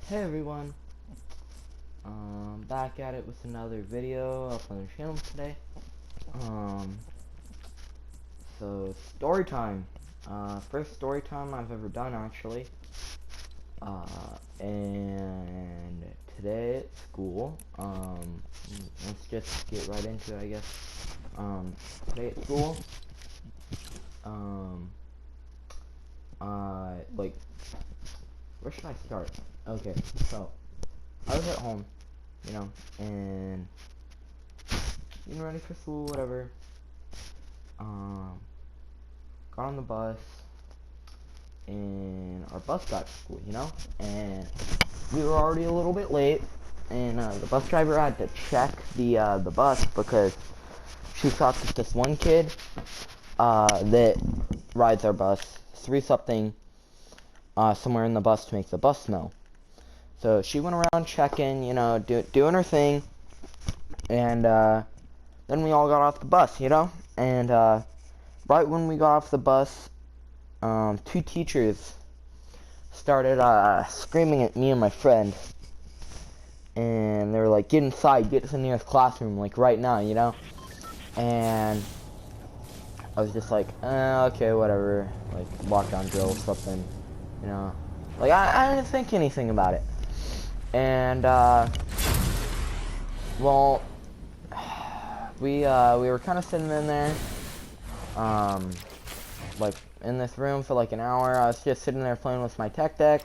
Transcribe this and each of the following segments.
Hey everyone, back at it with another video up on the channel today. Um, so story time. First story time I've ever done actually. And today at school, let's just get right into it, I guess. Today at school, like, where should I start? Okay, so I was at home, and getting ready for school, whatever. Got on the bus, and our bus got to school, and we were already a little bit late, and the bus driver had to check the bus because she thought that this one kid that rides our bus threw something somewhere in the bus to make the bus smell. So she went around checking, doing her thing, and then we all got off the bus, and right when we got off the bus, two teachers started screaming at me and my friend, and they were like, get inside, get to the nearest classroom, like right now, and I was just like, okay, whatever, like lockdown drill or something, like I didn't think anything about it. And well, we were kind of sitting in there, like in this room for like an hour. I was just sitting there playing with my tech deck.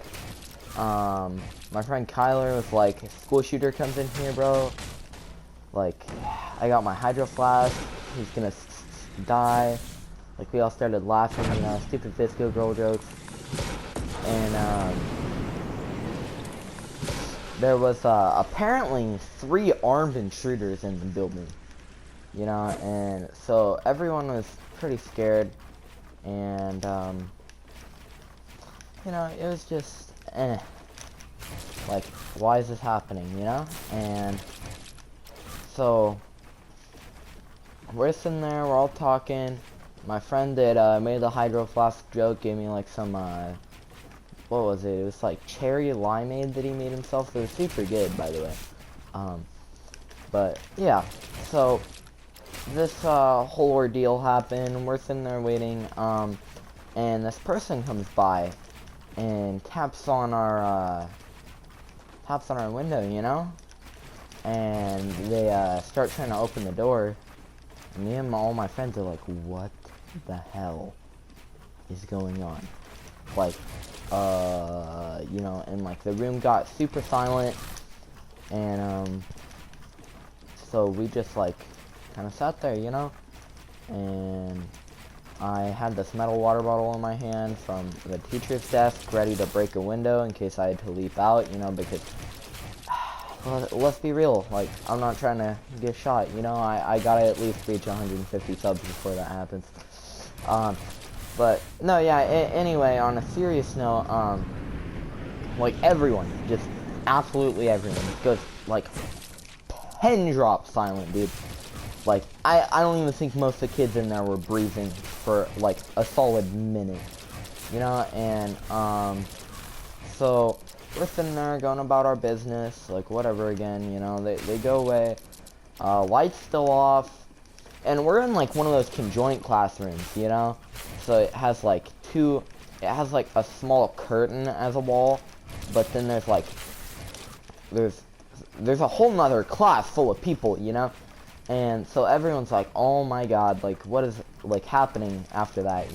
My friend Kyler was like, school shooter comes in here, bro. Like, I got my hydro flask. He's gonna die. Like, we all started laughing, stupid Visco girl jokes. And there was apparently 3 armed intruders in the building, and so everyone was pretty scared, and it was just like, why is this happening, and so we're sitting there, we're all talking. My friend that made the hydro flask joke gave me like some what was it? It was like cherry limeade that he made himself. It was super good, by the way. But yeah, so this whole ordeal happened. We're sitting there waiting, and this person comes by and taps on our window, and they start trying to open the door. And me and all my friends are like, what the hell is going on? Like, and like the room got super silent, and so we just like kind of sat there, and I had this metal water bottle in my hand from the teacher's desk, ready to break a window in case I had to leap out, because let's be real, like, I'm not trying to get shot, I gotta at least reach 150 subs before that happens. But no, yeah, anyway, on a serious note, like everyone, just absolutely everyone, just goes like pin drop silent, dude. Like, I don't even think most of the kids in there were breathing for like a solid minute, and so we're sitting there going about our business, like whatever again, they go away, lights still off, and we're in like one of those conjoint classrooms, so it has like a small curtain as a wall, but then there's like there's a whole nother class full of people, and so everyone's like, oh my god, like what is like happening after that,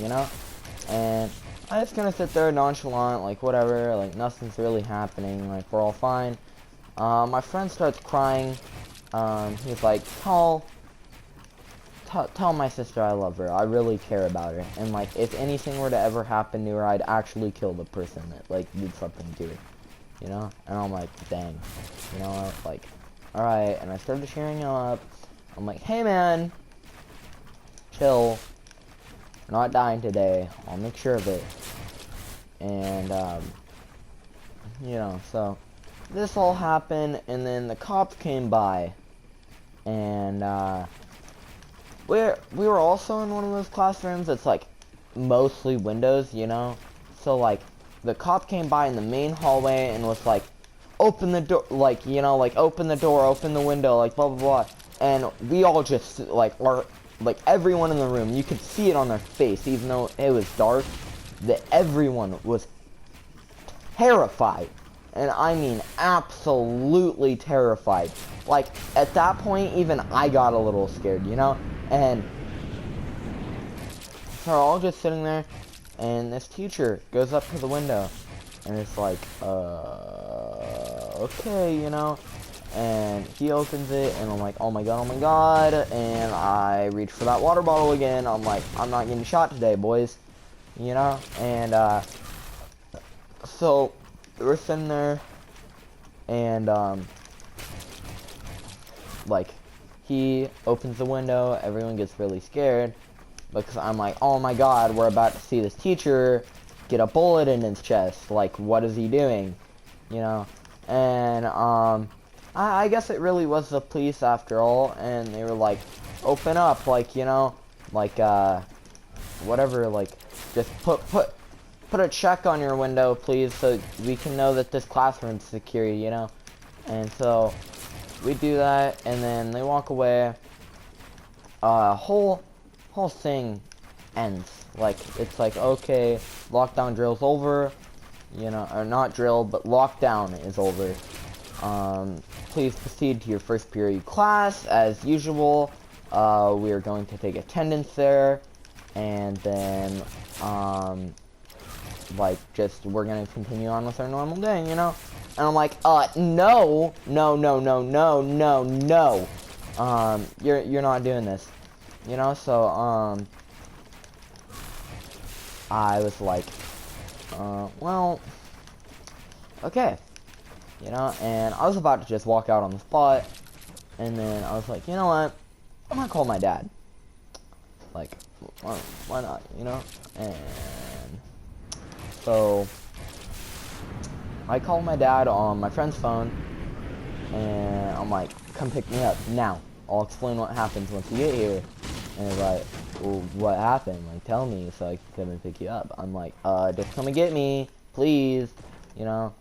and I'm just gonna sit there nonchalant, like whatever, like nothing's really happening, like we're all fine. My friend starts crying. He's like, tell my sister I love her. I really care about her. And like, if anything were to ever happen to her, I'd actually kill the person that like did something to her. And I'm like, dang. Like, alright. And I started cheering him up. I'm like, hey man, chill. We're not dying today. I'll make sure of it. And so this all happened, and then the cops came by, and we were also in one of those classrooms that's like mostly windows, so like the cop came by in the main hallway and was like, open the door, like, you know, like, open the door, open the window, like, blah, blah, blah. And we all just, like, like, everyone in the room, you could see it on their face, even though it was dark, that everyone was terrified. And I mean absolutely terrified. Like, at that point, even I got a little scared, you know? And so we're all just sitting there, and this teacher goes up to the window, and it's like, okay, you know? And he opens it, and I'm like, oh my god, and I reach for that water bottle again. I'm like, I'm not getting shot today, boys, you know? And, so, we're sitting there, and, like, he opens the window, everyone gets really scared, because I'm like, oh my god, we're about to see this teacher get a bullet in his chest, like, what is he doing, you know? And, I guess it really was the police after all, and they were like, open up, like, you know, like, whatever, like, just put a check on your window, please, so we can know that this classroom's secure, you know? And so, we do that, and then they walk away. Whole thing ends. Like, it's like, okay, lockdown drill's over, you know, or not drill, but lockdown is over. Please proceed to your first period class, as usual. We are going to take attendance there, and then, like, just, we're gonna continue on with our normal day, you know? And I'm like, no, you're not doing this, you know? So, I was like, well, okay, you know? And I was about to just walk out on the spot, and then I was like, you know what? I'm gonna call my dad. Like, why not, you know? And so, I called my dad on my friend's phone, and I'm like, come pick me up now. I'll explain what happens once you get here. And he's like, well, what happened? Like, tell me so I can come and pick you up. I'm like, just come and get me, please, you know?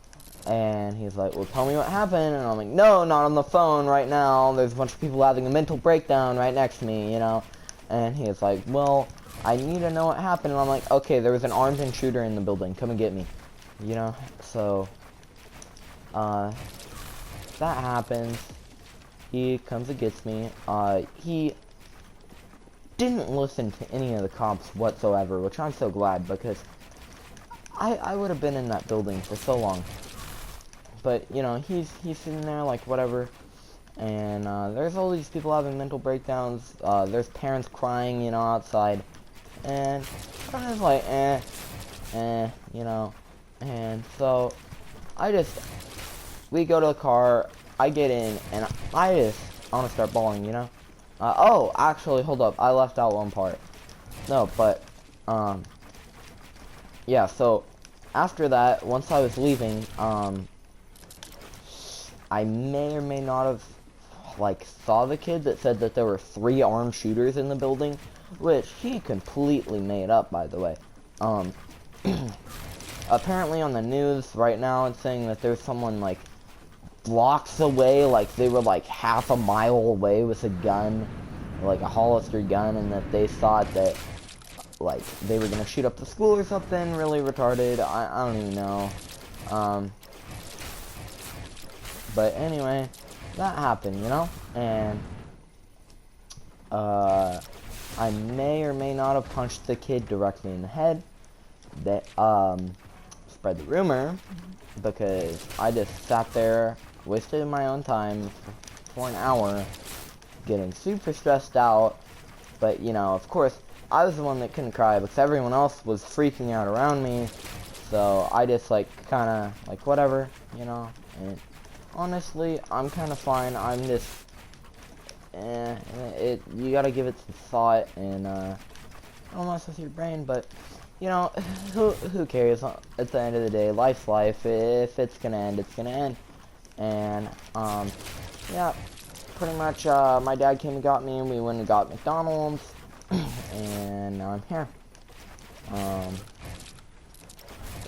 And he's like, well, tell me what happened. And I'm like, no, not on the phone right now. There's a bunch of people having a mental breakdown right next to me, you know? And he's like, well, I need to know what happened. And I'm like, okay, there was an armed intruder in the building. Come and get me. You know? So, that happens. He comes and gets me. He didn't listen to any of the cops whatsoever, which I'm so glad, because I would have been in that building for so long. But, you know, he's sitting there like, whatever. And, there's all these people having mental breakdowns. There's parents crying, you know, outside. And I'm just like, you know. And so, we go to the car, I get in, and I want to start bawling, you know? Oh, actually, hold up, I left out one part. No, but, yeah, so, after that, once I was leaving, I may or may not have, like, saw the kid that said that there were 3 armed shooters in the building, which he completely made up, by the way. Apparently on the news right now, it's saying that there's someone, like, blocks away, like, they were, like, half a mile away with a gun, like a Hollister gun, and that they thought that, like, they were gonna shoot up the school or something really retarded. I don't even know. But anyway, that happened, you know? And, I may or may not have punched the kid directly in the head. That, spread the rumor, because I just sat there, wasted my own time for an hour, getting super stressed out. But, you know, of course, I was the one that couldn't cry, because everyone else was freaking out around me. So, I just, like, kinda, like, whatever, you know? And honestly, I'm kinda fine. I'm just, you gotta give it some thought, and, I don't mess with your brain, but, you know, who cares? At the end of the day, life's life. If it's gonna end, it's gonna end. And, yeah, pretty much, my dad came and got me, and we went and got McDonald's, and now I'm here.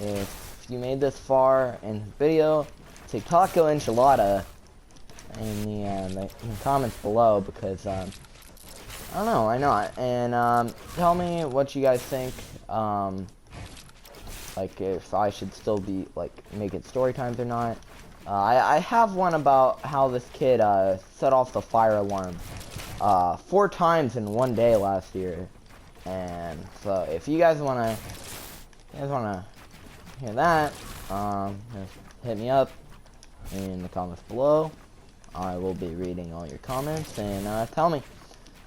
If you made this far in the video, say taco enchilada in the comments below, because I don't know, why not? And tell me what you guys think. Like if I should still be like making story times or not. I have one about how this kid set off the fire alarm 4 times in one day last year. And so if you guys wanna hear that, just hit me up in the comments below. I will be reading all your comments, and tell me.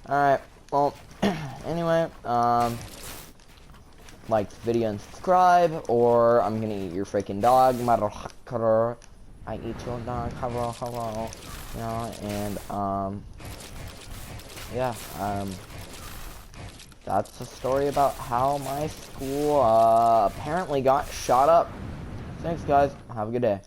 Alright, well, anyway, like the video and subscribe, or I'm gonna eat your freaking dog, motherfucker. I eat your dog, hello, hello. You know, and yeah, that's a story about how my school apparently got shot up. Thanks guys, have a good day.